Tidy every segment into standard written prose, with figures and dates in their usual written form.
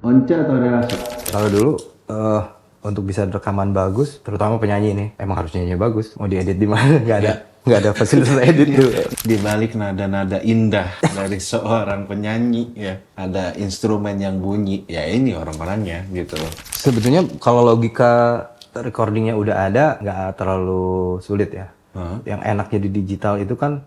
Once atau relasi? Kalau dulu untuk bisa rekaman bagus, terutama penyanyi nih, emang harus nyanyi bagus. Mau diedit di mana? Nggak ada fasilitas edit tuh. Di balik nada-nada indah dari seorang penyanyi ya, ada instrumen yang bunyi. Ya ini orang-orangnya gitu loh. Sebetulnya kalau logika recordingnya udah ada, nggak terlalu sulit ya. Yang enaknya di digital itu kan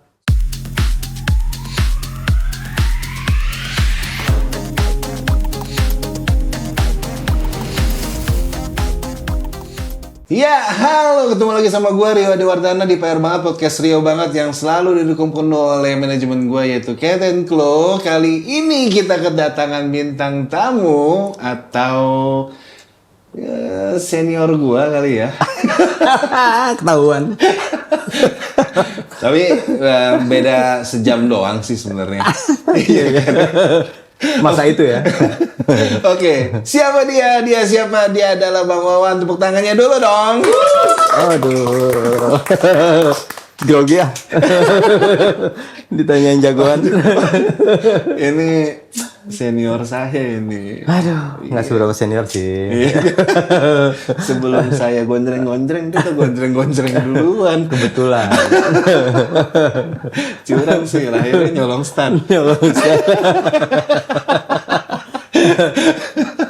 Ya, halo, ketemu lagi sama gue Rio Adiwardana di PR Banget, podcast Rio Banget yang selalu didukung penuh oleh manajemen gue yaitu Cat & Klo. Kali ini kita kedatangan bintang tamu atau ya, senior gue kali ya. ketahuan. Tapi beda sejam doang sih sebenarnya. Iya kan? Masa itu ya. Oke, siapa dia? Siapa dia adalah Bang Wawan. Tepuk tangannya dulu dong. Aduh. Grogi ya. Ditanyain jagoan. Ini senior saya ini. Aduh, nggak seberapa senior sih. Iya. Sebelum saya gonjreng-gonjreng, kita gonjreng-gonjreng duluan. Kebetulan. Curang sih, lahirnya nyolong stan.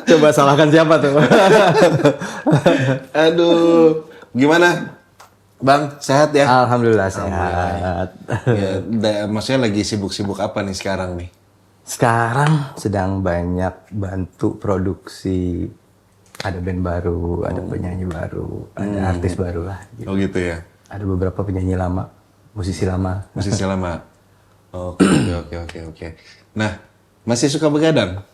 Coba salahkan siapa tuh? Aduh, gimana? Bang, sehat ya? Alhamdulillah sehat. Ya, maksudnya lagi sibuk-sibuk apa nih sekarang nih? Sekarang sedang banyak bantu produksi. Ada band baru, ada penyanyi baru, ada artis baru lah. Gitu. Oh gitu ya? Ada beberapa penyanyi lama, musisi lama. Musisi lama? Oke. Nah, masih suka begadang?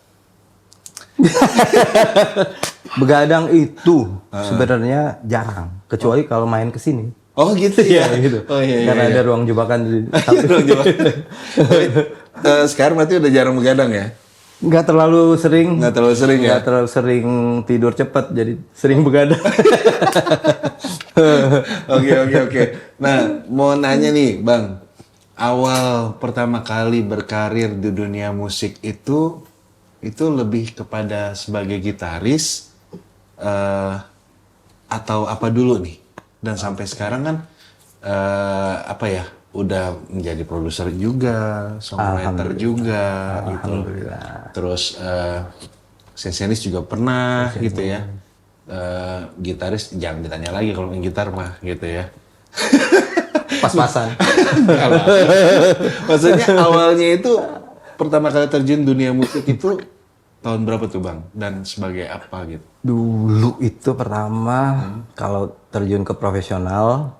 Begadang itu sebenarnya jarang, kecuali kalau main ke sini. Oh gitu ya? Gitu. Oh iya. Karena ada ruang jebakan di Ruang jebakan. Sekarang berarti udah jarang begadang ya? Nggak terlalu sering. Nggak terlalu sering ya? Nggak terlalu sering tidur cepat, jadi sering begadang. Oke. Nah, mau nanya nih, Bang. Awal pertama kali berkarir di dunia musik itu lebih kepada sebagai gitaris atau apa dulu nih? Dan sampai sekarang kan udah menjadi produser juga, songwriter juga gitu. Alhamdulillah. Terus sesionis juga pernah gitu ya. Gitaris jangan ditanya lagi kalau main gitar mah gitu ya. Pas-pasan. Maksudnya awalnya itu pertama kali terjun dunia musik itu tahun berapa tuh Bang? Dan sebagai apa gitu? Dulu itu pertama kalau terjun ke profesional,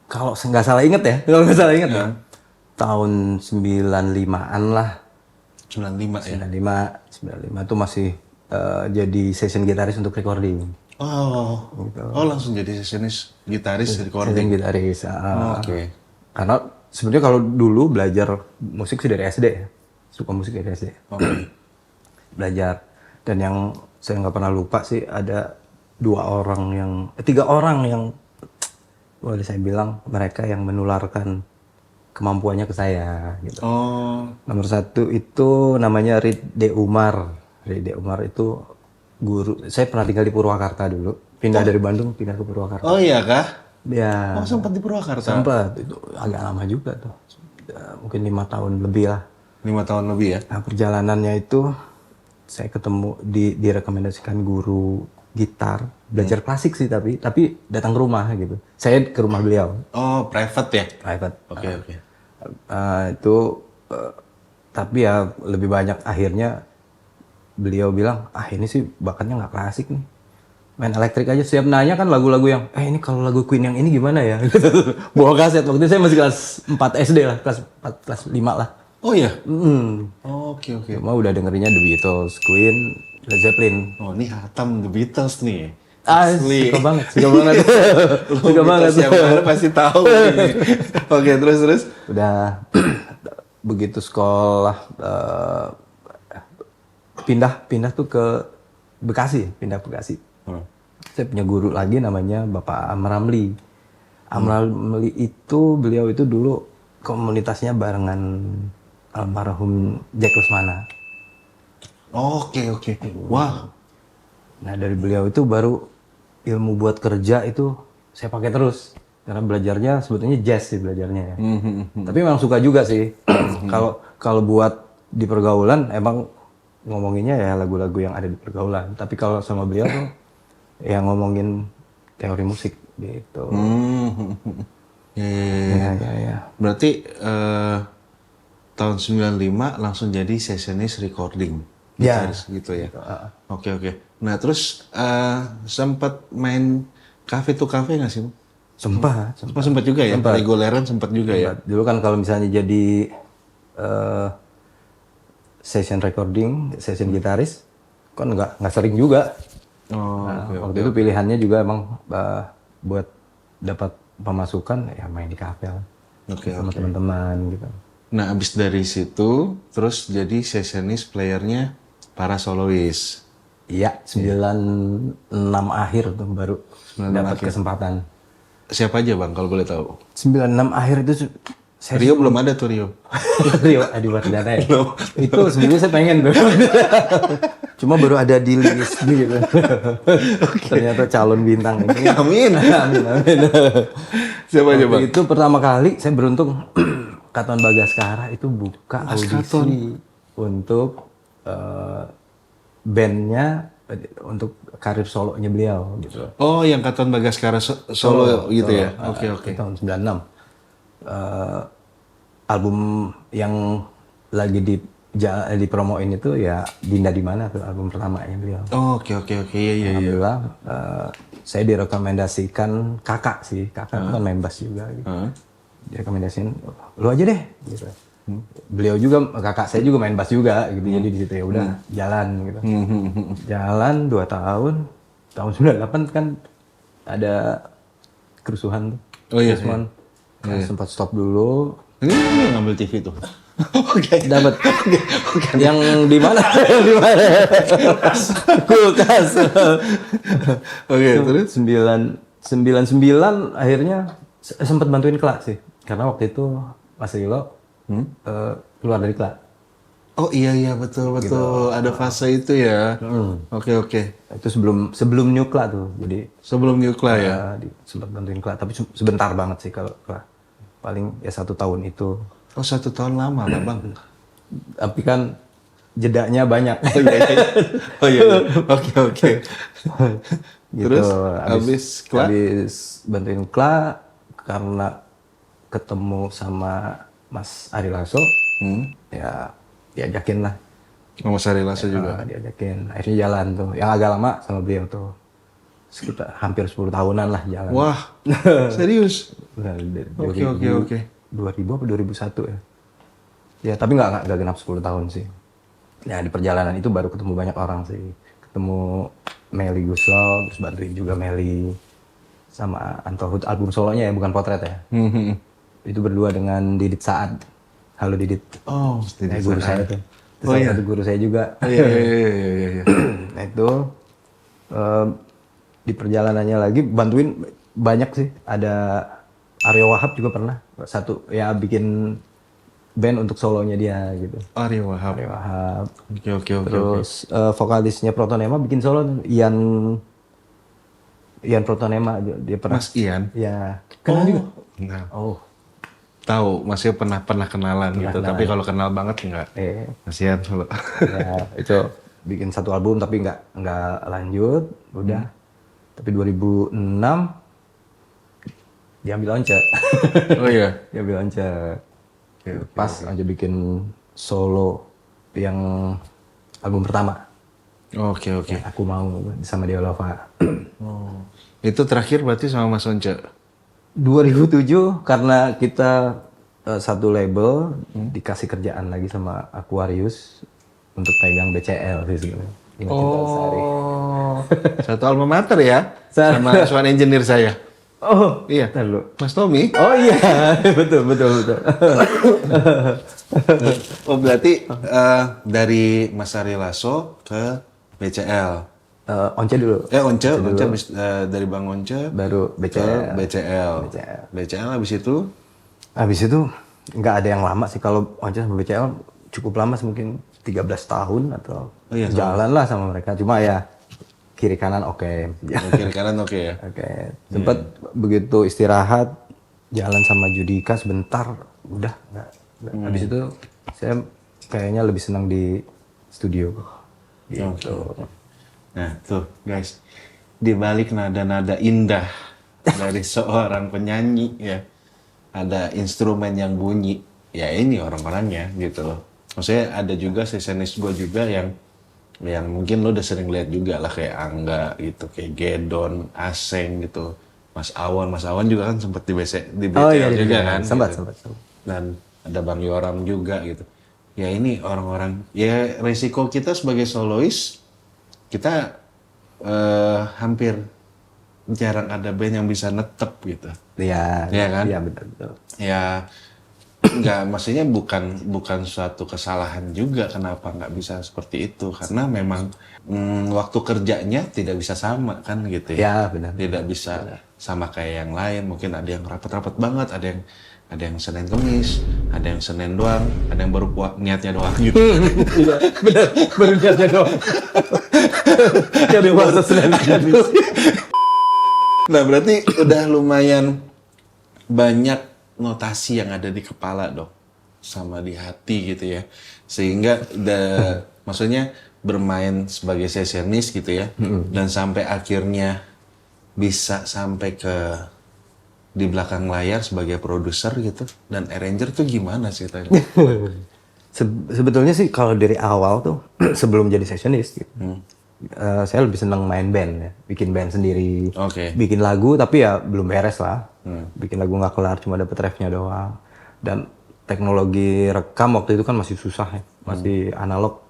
kalau nggak salah inget ya, tahun 95-an lah. 95 ya? 95 itu masih jadi session gitaris untuk recording. Oh, langsung jadi sesionis gitaris Session recording. gitaris. Oke. Karena sebenarnya kalau dulu belajar musik sih dari SD ya. Suka musik dari SD. Oke. Belajar. Dan yang saya nggak pernah lupa sih ada 3 orang yang boleh saya bilang mereka yang menularkan kemampuannya ke saya gitu. Oh, Nomor 1 itu namanya Ridde Umar. Ridde Umar itu guru. Saya pernah tinggal di Purwakarta dulu. Pindah dari Bandung pindah ke Purwakarta. oh iya kah? Ya. Oh sempat di Purwakarta? Sempat, itu agak lama juga tuh. Mungkin 5 tahun lebih lah. 5 tahun lebih ya? Nah, perjalanannya itu saya ketemu direkomendasikan guru gitar, belajar klasik sih tapi datang ke rumah gitu. Saya ke rumah beliau, Oh, private ya? private. Oke. Tapi ya lebih banyak akhirnya beliau bilang, ini sih bakatnya nggak klasik nih. Main elektrik aja. Setiap nanya kan lagu-lagu yang, ini kalau lagu Queen yang ini gimana ya? Bawa kaset. Waktu itu saya masih kelas 4 SD lah, kelas 4, kelas 5 lah. Oh iya? Mm. Oke. Cuma udah dengerinnya The Beatles, Queen, Led Zeppelin. Oh, ini hatam The Beatles nih. Suka banget. Suka banget. Yang mana pasti tahu ini. Oke, terus. Udah begitu sekolah pindah tuh ke Bekasi. Saya punya guru lagi namanya Bapak Amramli. Amramli itu beliau itu dulu komunitasnya barengan almarhum Jack Lesmana. Oke, oke. Wah. Nah dari beliau itu baru ilmu buat kerja itu saya pakai terus. Karena belajarnya sebetulnya jazz sih belajarnya ya. Tapi memang suka juga sih. Kalau kalau buat di pergaulan emang ngomonginnya ya lagu-lagu yang ada di pergaulan. Tapi kalau sama beliau tuh yang ngomongin teori musik gitu. Ya, ya, ya. Ya ya ya. Berarti tahun 95 langsung jadi sessionis recording. Ya. Gitaris gitu ya. Oke, oke. Nah, terus sempat main cafe to cafe nggak sih? Sempat. Sempat juga ya? Reguleran sempat juga ya? Dulu kan kalau misalnya jadi session recording, session gitaris, kan nggak sering juga. Oh, Nah, oke, waktu itu pilihannya juga emang buat dapat pemasukan ya main di kafe lah oke. sama teman-teman gitu. Nah, abis dari situ, terus jadi sessionis playernya para solois. Iya, 96 akhir tuh baru dapat kesempatan. Siapa aja bang, kalau boleh tahu? 96 akhir itu saya Rio belum ada tuh Rio. Rio Adi Wardana ya. Itu sebenarnya saya pengen tuh. Cuma baru ada di list gitu. Ternyata calon bintang ini. Amin. Amin, amin. Siapa aja bang? Waktu itu pertama kali saya beruntung Katon Bagaskara itu buka audisi untuk bandnya untuk karir solonya beliau gitu. Oh, yang Katon Bagaskara solo gitu ya? Oke, oke. Tahun 96. Album yang lagi dipromoin itu ya Dinda di mana tuh album pertamanya beliau. Oh, oke, oke, oke. Iya, iya. Alhamdulillah saya direkomendasikan kakak sih, kakak kan main bass juga gitu. Direkomendasiin lu aja deh gitu. Beliau juga kakak saya juga main bass juga gitu. Jadi di situ ya udah jalan gitu. Jalan 2 tahun. Tahun 98 kan ada kerusuhan tuh. Oh iya. Kerusuhan. Nah, sempat stop dulu. Ini yang ngambil TV tuh. Oke. Dapat yang di mana? Di mana? Kulkas. Oke, terus? 99 akhirnya sempat bantuin Kla sih. Karena waktu itu Mas Rilo keluar dari Kla. Oh iya, iya, betul, betul. Ada fase itu ya. Oke, oke. Itu sebelum New Kla tuh. Jadi Sebelum Nukla ya? sempat bantuin Kla, tapi sebentar banget sih kalau Kla. Paling ya 1 tahun itu. Oh, 1 tahun lama lah bang. Tapi kan jedanya banyak. Oh iya, iya. Oke, oke. Gitu. Terus habis Kla? Habis bantuin Kla karena ketemu sama Mas Ari Lasso, ya diajakin lah. Oh, Mas Ari Lasso juga? Diajakin. Akhirnya jalan tuh. Yang agak lama sama beliau tuh. Sekitar hampir 10 tahunan lah jalan. Wah, serius? Oke, oke, oke. 2000 apa 2001 ya? Ya, tapi nggak genap 10 tahun sih. Ya, di perjalanan itu baru ketemu banyak orang sih. Ketemu Meli Guslo, terus bantuin juga Meli. Sama Anto Hud, album solonya ya, bukan potret ya. Itu berdua dengan Didit Saad. Halo Didit. Oh, Guru saya tuh. Terus salah satu guru saya juga. Iya, iya, iya, iya. Nah itu di perjalanannya lagi bantuin banyak sih. Ada Aryo Wahab juga pernah satu ya bikin band untuk solonya dia gitu. Aryo Wahab. Aryo Wahab. Oke, oke, oke. Terus vokalisnya Protonema bikin solo Ian Protonema dia pernah. Mas Ian? Ya. Kenal juga? Enggak. Oh. Tahu, masih pernah kenalan gitu. Tapi kalau kenal banget enggak. Mas Ian solo. Ya, itu bikin satu album tapi nggak lanjut, udah. Tapi 2006 diambil Once. Oh iya. Diambil Once. Oke, oke, Pas aja bikin solo yang album pertama. Oke, oke. Yang Aku Mau sama Deolova. Oh. Itu terakhir berarti sama Mas Once? 2007 karena kita satu label dikasih kerjaan lagi sama Aquarius untuk pegang BCL sih sebenarnya. Oh, satu alma mater ya? Sama sound engineer saya. Oh, iya. Dulu. Mas Tommy? Oh iya, betul. Oh berarti dari Mas Ari Lasso ke BCL. Once dulu. Once dari Bang Once Baru BCL. BCL. BCL habis itu? Habis itu nggak ada yang lama sih kalau Once sama BCL cukup lama sih mungkin 13 tahun atau Oh iya, jalan lah sama mereka. Cuma ya kiri kanan oke. Kiri kanan oke ya. Oke. Sempat begitu istirahat jalan sama Judika sebentar, udah nggak. Habis itu saya kayaknya lebih senang di studio. Gitu. Nah tuh guys, di balik nada-nada indah dari seorang penyanyi ya, ada instrumen yang bunyi, ya ini orang-orangnya gitu loh. Maksudnya ada juga sesionis gue juga yang mungkin lo udah sering lihat juga lah, kayak Angga gitu, kayak Gedon, Aseng gitu, Mas Awan juga kan sempat di BCL juga kan. Sempat. Dan ada Bang Yoram juga gitu. Ya ini orang-orang, ya resiko kita sebagai solois, kita hampir jarang ada band yang bisa netep gitu. Iya. Iya kan? Iya betul. Ya nggak, maksudnya bukan suatu kesalahan juga kenapa nggak bisa seperti itu, karena memang waktu kerjanya tidak bisa sama kan gitu ya. Ya benar. Tidak bisa sama kayak yang lain, mungkin ada yang rapat-rapat banget, ada yang Senin Kemis, ada yang Senin doang, ada yang baru niatnya doang gitu. Benar, baru niatnya doang. Jadi masa Senin Kemis. Nah berarti udah lumayan banyak notasi yang ada di kepala dok, sama di hati gitu ya, sehingga maksudnya bermain sebagai sesionis gitu ya, dan sampai akhirnya bisa sampai ke di belakang layar sebagai produser gitu dan arranger tuh gimana sih tadi? Sebetulnya sih kalau dari awal tuh sebelum jadi sesionis gitu, saya lebih senang main band ya, bikin band sendiri, bikin lagu tapi ya belum beres lah, bikin lagu nggak kelar, cuma dapet refnya doang. Dan teknologi rekam waktu itu kan masih susah ya, masih analog.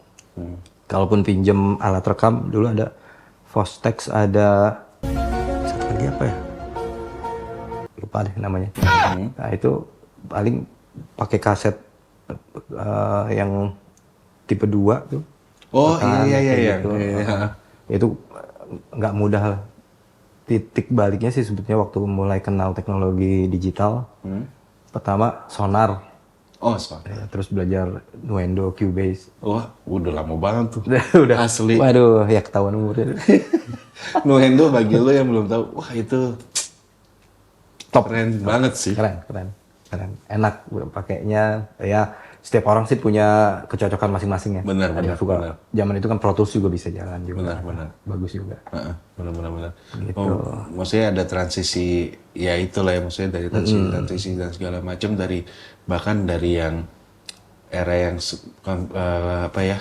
Kalaupun pinjem alat rekam dulu ada Fostex, ada satu lagi apa ya, lupa deh namanya. Nah itu paling pakai kaset yang tipe 2 tuh. Oh iya. Gitu. Itu nggak mudah lah. Titik baliknya sih sebetulnya waktu mulai kenal teknologi digital. Pertama sonar. Oh sonar. Ya, terus belajar Nuendo, Cubase. Wah udah lama banget tuh. Udah asli. Waduh ya ketahuan umurnya. Nuendo bagi lo yang belum tahu, wah itu Top. Keren banget sih. Keren. Enak pakainya ya. Setiap orang sih punya kecocokan masing-masing ya. Benar. Zaman itu kan Pro Tools juga bisa jalan juga. Benar. Bagus juga. Benar. Gitu. Oh, maksudnya ada transisi, ya itulah ya, maksudnya dari transisi dan segala macam, bahkan dari yang era yang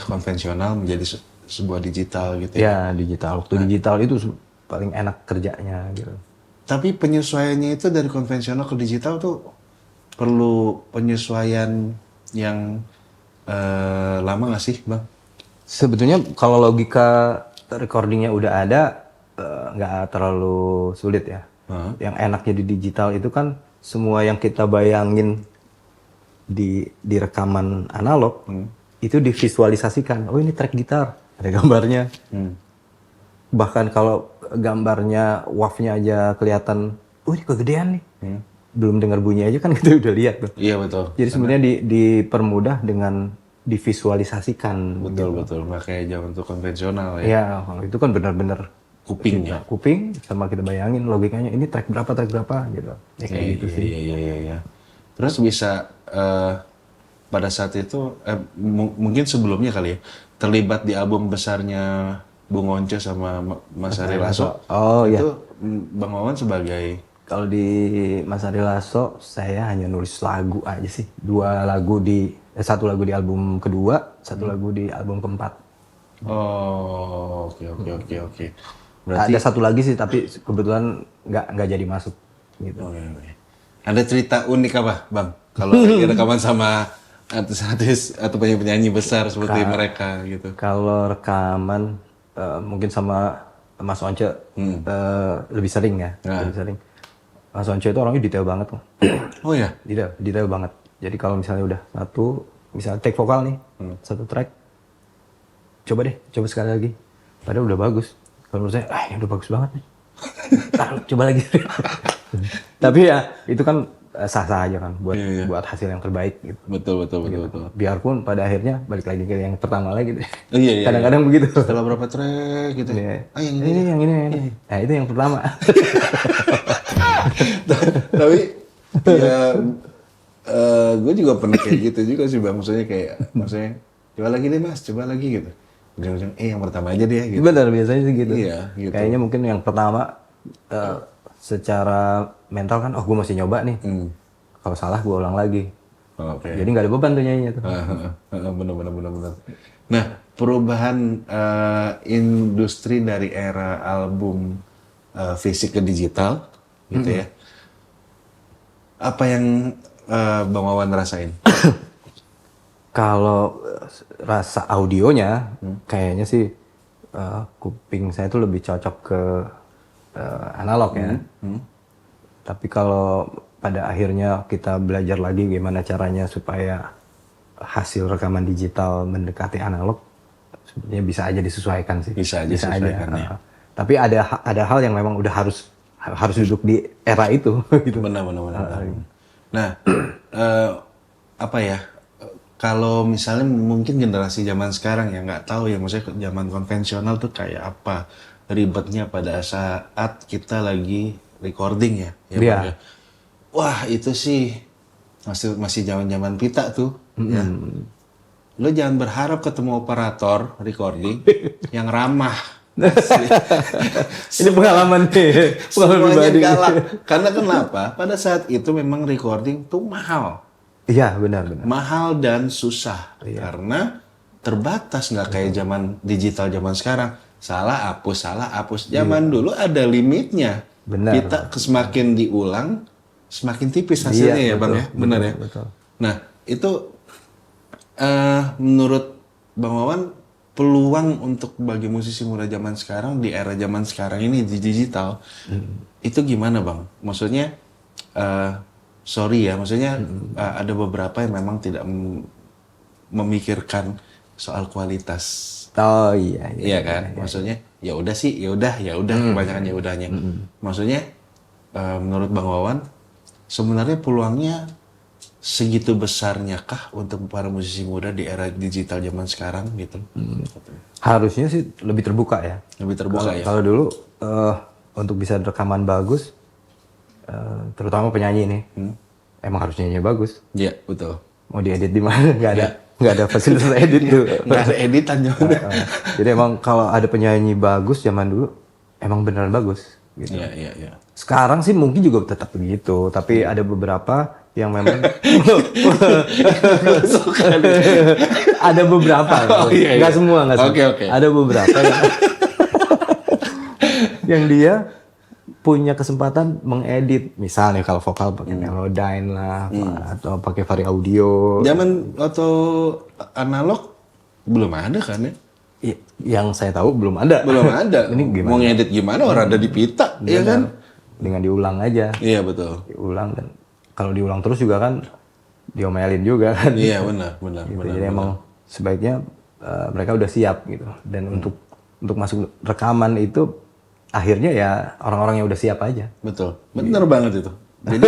konvensional menjadi sebuah digital gitu ya. Ya digital. Waktu digital itu paling enak kerjanya gitu. Tapi penyesuaiannya itu dari konvensional ke digital tuh perlu penyesuaian yang lama nggak sih bang? Sebetulnya kalau logika recordingnya udah ada, nggak terlalu sulit ya. Yang enaknya di digital itu kan semua yang kita bayangin di rekaman analog itu divisualisasikan. Oh ini track gitar, ada gambarnya. Bahkan kalau gambarnya wave-nya aja kelihatan, oh ini kegedean nih. Belum dengar bunyi aja kan kita udah lihat tuh. Iya betul. Jadi sebenarnya dipermudah dengan divisualisasikan. Betul. Makanya zaman itu konvensional ya. Ya, kalau itu kan benar-benar kupingnya. Kuping sama kita bayangin logikanya ini track berapa gitu. Ya kayak gitu sih. Iya. Terus bisa pada saat itu mungkin sebelumnya kali ya, terlibat di album besarnya Bung Once sama Mas Ari Lasso. Oh iya. Itu Bang Wawan sebagai, kalau di Mas Ari Lasso saya hanya nulis lagu aja sih. Satu lagu di album kedua, satu lagu di album keempat. Oh, oke. Berarti ada satu lagi sih tapi kebetulan nggak jadi masuk gitu. Okay. Ada cerita unik apa, Bang? Kalau lagi rekaman sama artis-artis atau penyanyi besar seperti mereka gitu. Kalau rekaman mungkin sama Mas Once lebih sering ya. Lebih sering. Mas Once itu orangnya detail banget loh. Oh ya? Detail banget. Jadi kalau misalnya udah misalnya take vokal nih, satu track, coba sekali lagi. Padahal udah bagus. Kalau menurut saya, ini udah bagus banget nih. Coba lagi. Tapi ya itu kan sah-sah aja kan buat Iya. buat hasil yang terbaik gitu. Betul. Biarpun pada akhirnya balik lagi ke yang pertama lagi gitu. Iya. Kadang-kadang begitu. Setelah berapa track gitu. Iya. Ah, yang ini yang ini. Nah, itu yang pertama. Tapi ya gue juga pernah kayak gitu juga sih bang. Maksudnya coba lagi deh mas, coba lagi gitu. Ujung-ujung yang pertama aja deh gitu. Benar, biasanya sih gitu. Iya, gitu. Kayaknya mungkin yang pertama secara mental kan, gue masih nyoba nih. Kalau salah gue ulang lagi. Oke. Jadi nggak ada beban tuh nyanyinya tuh. Bener. Nah, perubahan industri dari era album fisik ke digital, gitu ya. Apa yang Bang Wawan rasain? Kalau rasa audionya, kayaknya sih kuping saya tuh lebih cocok ke analog ya. Tapi kalau pada akhirnya kita belajar lagi gimana caranya supaya hasil rekaman digital mendekati analog, sebenarnya bisa aja disesuaikan sih. Bisa aja disesuaikan, ya. Tapi ada hal yang memang udah harus duduk di era itu. Gitu. Benar. Nah, apa ya? Kalau misalnya mungkin generasi zaman sekarang ya nggak tahu ya, maksudnya zaman konvensional tuh kayak apa ribetnya pada saat kita lagi recording ya. Iya. Bang, ya. Wah itu sih masih zaman pita tuh. Ya. Lo jangan berharap ketemu operator recording yang ramah. Ini pengalaman nih, pengalaman Semuanya pribadi. galak. Karena kenapa? Pada saat itu memang recording tuh mahal. Iya, benar. Mahal dan susah karena terbatas, nggak kayak zaman digital zaman sekarang. Salah hapus. Zaman dulu ada limitnya. Benar. Kita semakin diulang semakin tipis hasilnya ya bang ya, benar ya. Betul. Nah itu menurut Bang Wawan peluang untuk bagi musisi muda zaman sekarang di era zaman sekarang ini di digital itu gimana bang? Maksudnya sorry ya, maksudnya ada beberapa yang memang tidak memikirkan soal kualitas. Oh iya. Iya kan? Maksudnya ya udah sih, ya udah, kebanyakan ya udahnya. Maksudnya menurut Bang Wawan sebenarnya peluangnya segitu besarnya kah untuk para musisi muda di era digital zaman sekarang gitu? Harusnya sih lebih terbuka ya. Lebih terbuka ya. Kalau dulu untuk bisa rekaman bagus, terutama penyanyi nih, emang harus nyanyi bagus. Iya betul. Mau diedit di mana? Nggak ada fasilitas edit tuh. Nggak ada editan juga. Jadi emang kalau ada penyanyi bagus zaman dulu, emang beneran bagus. Gitu. Iya. Sekarang sih mungkin juga tetap begitu, tapi ada beberapa yang memang ada beberapa, nggak semua. Oke. Ada beberapa yang dia punya kesempatan mengedit, misalnya kalau vokal pakai Melodyne lah, atau pakai Vari Audio. Zaman atau analog belum ada kan ya? Yang saya tahu belum ada. Belum ada. Ini gimana? Mau ngedit gimana orang ada di pita, ya kan? Dengan diulang aja. Iya betul. Diulang, dan kalau diulang terus juga kan diomelin juga kan. Iya benar. Gitu. Jadi emang sebaiknya mereka udah siap gitu. Dan untuk masuk rekaman itu akhirnya ya orang-orang yang udah siap aja. Betul, bener banget itu. Jadi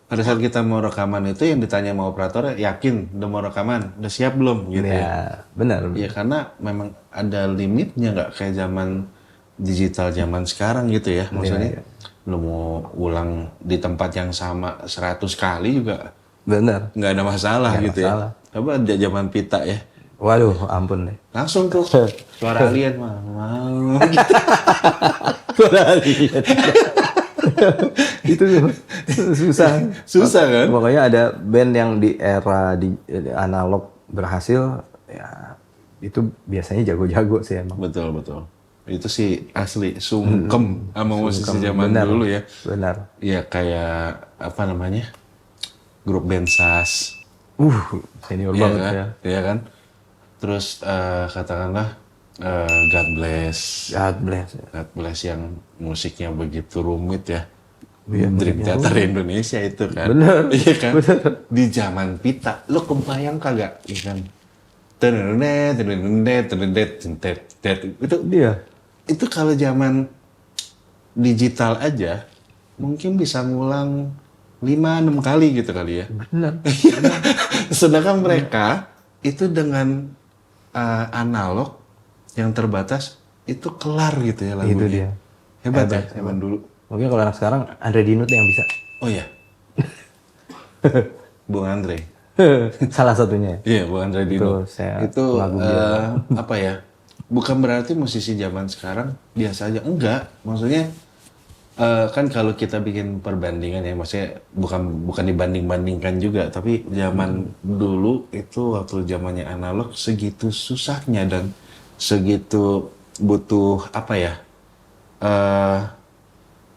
pada saat kita mau rekaman itu yang ditanya sama operator, yakin udah mau rekaman, udah siap belum gitu ya? Benar. Ya karena memang ada limitnya, nggak kayak zaman digital zaman sekarang gitu ya. Maksudnya lu mau ulang di tempat yang sama 100 kali juga Benar. nggak ada masalah gitu masalah. ya. Coba zaman pita ya. Waduh, ampun deh. Langsung tuh suara alien mau. Suara alien. Itu susah. Susah kan? Pokoknya ada band yang di era di analog berhasil, ya itu biasanya jago-jago sih emang. Betul. Itu sih asli sungkem sama musisi zaman dulu ya. Benar. Iya kayak apa namanya? Grup band SAS. Senior Iya banget kan? ya. Iya kan? Terus katakanlah God Bless. God bless. God Bless yang musiknya begitu rumit ya. Dream Theater Indonesia itu kan. Bener. Iya kan? Di zaman pita, lo kebayang kagak? Iya kan? Itu Dia. Itu kalau zaman digital aja mungkin bisa ngulang 5-6 kali gitu kali ya. Bener. Sedangkan mereka itu dengan analog yang terbatas itu kelar gitu ya lagunya. Itu dia. Hebat ya zaman dulu. Mungkin kalau anak sekarang Andre Dinut yang bisa. Oh ya. Bung Andre. Salah satunya. Iya, Bung Andre Dino. saya Itu pengagum dia. apa ya? Bukan berarti musisi zaman sekarang biasa aja. Enggak, maksudnya kan kalau kita bikin perbandingan ya, maksudnya bukan dibanding-bandingkan juga, tapi zaman dulu itu waktu zamannya analog segitu susahnya dan segitu butuh apa ya?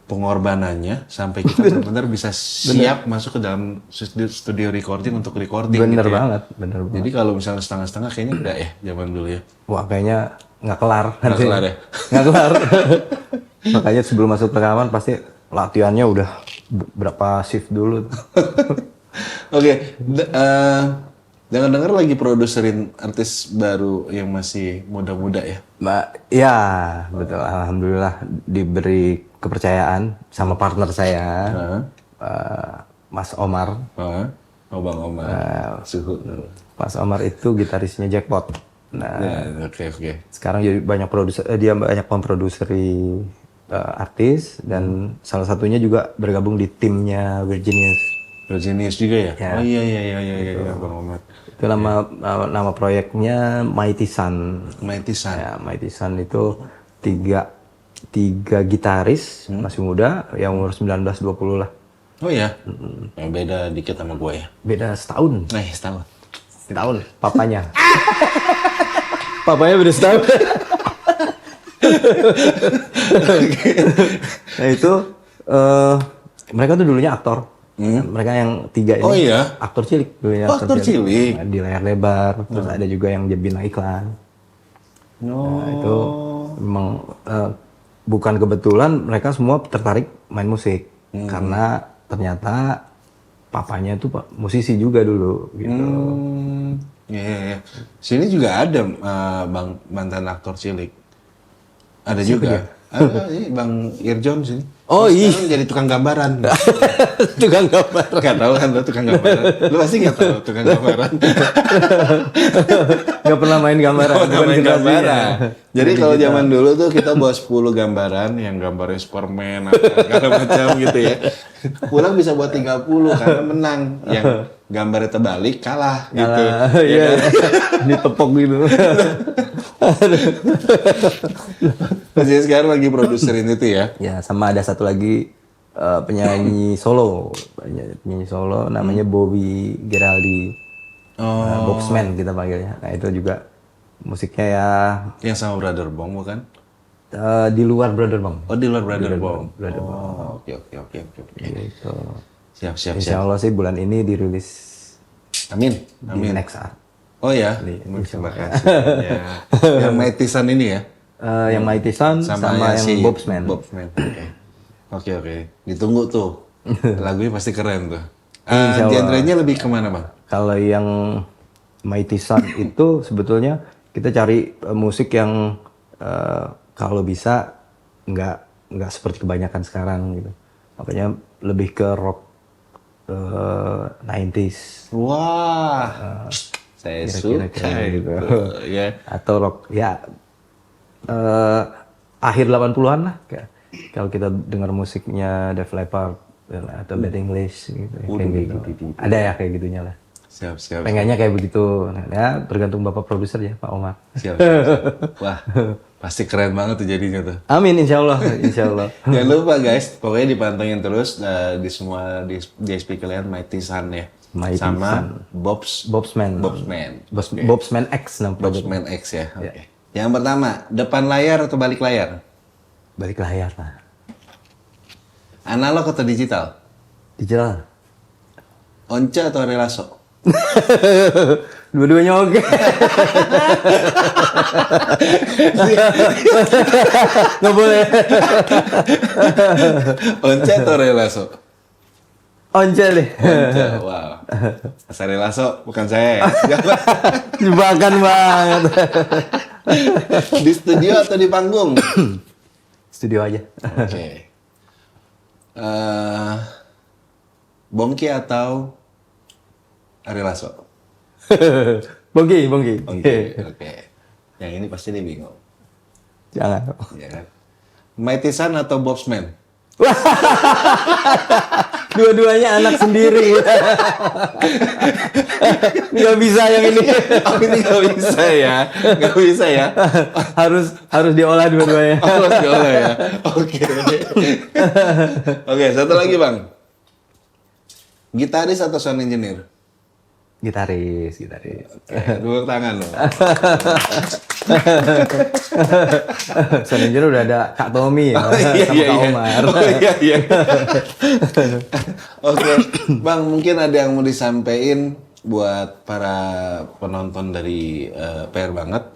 Pengorbanannya sampai kita benar-benar bisa siap masuk ke dalam studio recording untuk recording Bener gitu ya. banget, bener banget. Jadi kalau misalnya setengah-setengah kayaknya enggak ya zaman dulu ya. Wah kayaknya nggak kelar. Nggak kelar ya? Nggak kelar. Makanya sebelum masuk rekaman pasti latihannya udah berapa shift dulu. Oke, dengar-dengar lagi produserin artis baru yang masih muda-muda ya. Mbak, ya betul. Alhamdulillah diberi kepercayaan sama partner saya, Mas Omar. Oh Bang Omar, suhu. Mas Omar itu gitarisnya Jackpot. Nah, Ya, oke. sekarang jadi banyak produser, dia banyak memproduseri artis dan salah satunya juga bergabung di timnya Virginius. Genius juga ya? Ya. Oh iya, Bang Omar. Itu nama proyeknya Mighty Sun. Mighty Sun. Ya, Mighty Sun itu tiga gitaris masih muda yang umur 19-20 lah. Oh ya? Yang beda dikit sama gue ya? Beda setahun. Setahun. Setahun. Papanya. Papanya beda setahun. Nah itu mereka tuh dulunya aktor. Mereka yang tiga ini Oh iya? aktor cilik dulunya. Oh, aktor cilik. Nah, di layar lebar. Terus ada juga yang jadi bintang iklan. No. Nah, itu memang bukan kebetulan mereka semua tertarik main musik karena ternyata papanya tuh musisi juga dulu gitu. Iya. Sini juga ada Bang mantan aktor cilik. Ada juga. Ada ini Bang Irjon sini. Oh iya. Sekarang jadi tukang gambaran. Tukang gambar. Gak tahu kan lo tukang gambaran. Lu pasti gak tahu tukang gambaran. Gak pernah main gambaran. Oh, bukan main generasinya. gambaran. Jadi kalau zaman dulu tuh kita bawa 10 gambaran yang gambarnya Superman segala macam gitu ya. Pulang bisa buat 30 karena menang. Yang gambarnya terbalik kalah gitu. Iya. Ditepok gitu. Masih sekarang lagi produserin itu ya. Ya sama ada satu lagi penyanyi solo namanya Bobby Geraldi. Boxman kita panggilnya. Nah itu juga musiknya ya Yang sama Brother Bong bukan? di luar Brother Bang. Oh di luar Brother Bong. Brother Oh oke. Gitu. Siap. Insya Allah sih bulan ini dirilis Amin. di Next Art. Oh ya. Terima kasih. Ya. Yang Mighty Sun ini ya. Yang Mighty Sun sama yang si Bobsman. Oke. Ditunggu tuh. Lagunya pasti keren tuh. Insya Allah. Genrenya lebih kemana Bang? Kalau yang Mighty Sun itu sebetulnya kita cari musik yang kalau bisa nggak seperti kebanyakan sekarang gitu. Makanya lebih ke rock 90s. Wah. Saya suka gitu. Ya. Atau rock ya akhir 80-an lah. Kalau kita dengar musiknya Def Leppard atau Bad English gitu. Kayak gitu. Ada ya kayak gitunya lah. Siap. Pengennya kayak begitu. Nah, ya tergantung Bapak produser ya, Pak Omar. Siap. Wah, pasti keren banget tuh jadinya tuh. Amin, insya Allah. Jangan lupa guys, pokoknya dipantengin terus di semua DSP kalian Mighty Sun ya. Mighty sama Sun. Bobsman X namanya. Bobsman X ya. Oke. Yang pertama, depan layar atau balik layar? Balik layar lah. Analog atau digital? Digital. Once atau Relaso? Dua-duanya oke. Nggak boleh. Once atau Relaso? Once deh. Once, wow. Asal Relaso, bukan saya. Jebakan banget. Di studio atau di panggung? Studio aja. Oke. Bongki atau Ari Lasso? Bongki. Oke. Yang ini pasti dia bingung. Jangan. Ya kan? Mighty Sun atau Bobsman? Dua-duanya anak sendiri. Nggak bisa yang ini. Oh, ini nggak bisa ya. Nggak bisa ya. harus diolah dua-duanya. Oh, harus diolah ya. Oke. Oke, satu lagi Bang. Gitaris atau sound engineer? Gitaris. Oke, dua tangan loh. Sound engineer udah ada Kak Tommy ya, sama Kak Omar. Oh iya. Oke, Bang, mungkin ada yang mau disampaikan buat para penonton dari PR Banget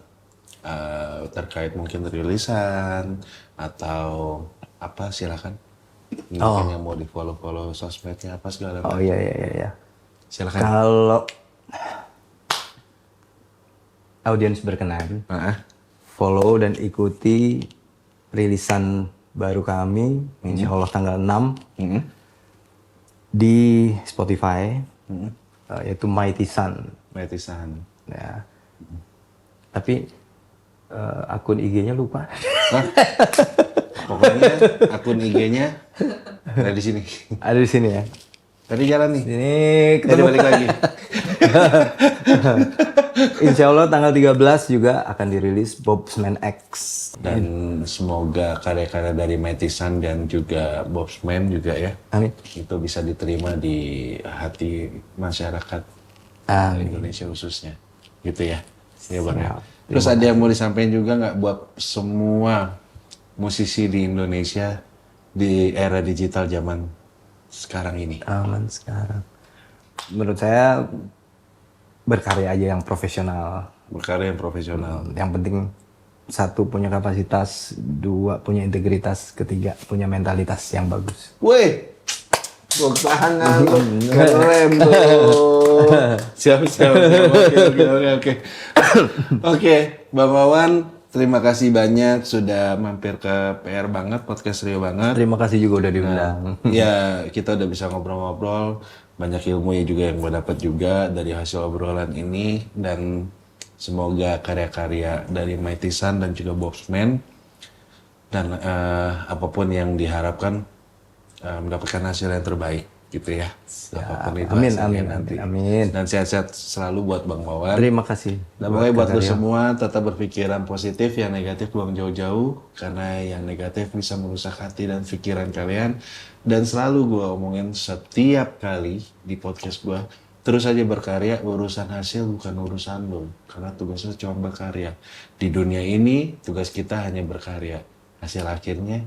terkait mungkin rilisan atau apa, silakan. Mungkin yang mau di-follow sosmednya apa segala macam. Oh iya. Silakan. Kalau audiens berkenan, follow dan ikuti rilisan baru kami, insya Allah tanggal 6 di Spotify, yaitu Mighty Sun. Mighty Sun. Ya. Tapi akun IG-nya lupa. Pokoknya akun IG-nya ada di sini. Ada di sini ya. Tadi jalan nih. Ini Jadi ketemu balik lagi. Insya Allah tanggal 13 juga akan dirilis Bobsman X. Dan semoga karya-karya dari Mighty Sun dan juga Bobsman juga ya. Amin. Itu bisa diterima di hati masyarakat Indonesia khususnya. Gitu ya. Ya Bang ya. Terus ada yang mau disampaikan juga nggak buat semua musisi di Indonesia di era digital zaman sekarang ini? Aman sekarang. Menurut saya berkarya aja yang profesional. Berkarya yang profesional. Yang penting satu punya kapasitas, dua punya integritas, ketiga punya mentalitas yang bagus. Weh, tepuk tangan, keren tuh. Siap. Oke. Oke, Bang Wawan, terima kasih banyak sudah mampir ke PR Banget, podcast Rio Banget. Terima kasih juga udah diundang. Ya, kita udah bisa ngobrol-ngobrol, banyak ilmu ya juga yang gue dapat juga dari hasil obrolan ini, dan semoga karya-karya dari Mighty Sun dan juga Bobsman dan apapun yang diharapkan mendapatkan hasil yang terbaik gitu ya. Apapun itu hasilnya nanti. Amin. Dan sehat-sehat selalu buat Bang Wawan. Terima kasih. Dan pokoknya buat lo semua tetap berpikiran positif, yang negatif buang jauh-jauh, karena yang negatif bisa merusak hati dan pikiran kalian. Dan selalu gue omongin setiap kali di podcast gue, terus aja berkarya, urusan hasil bukan urusan lo, karena tugasnya cuma berkarya. Di dunia ini tugas kita hanya berkarya, hasil akhirnya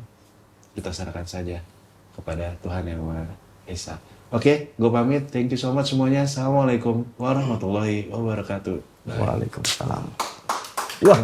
kita serahkan saja kepada Tuhan Yang Maha Esa. Oke, gue pamit. Thank you so much semuanya. Assalamualaikum warahmatullahi wabarakatuh. Waalaikumsalam. Wah.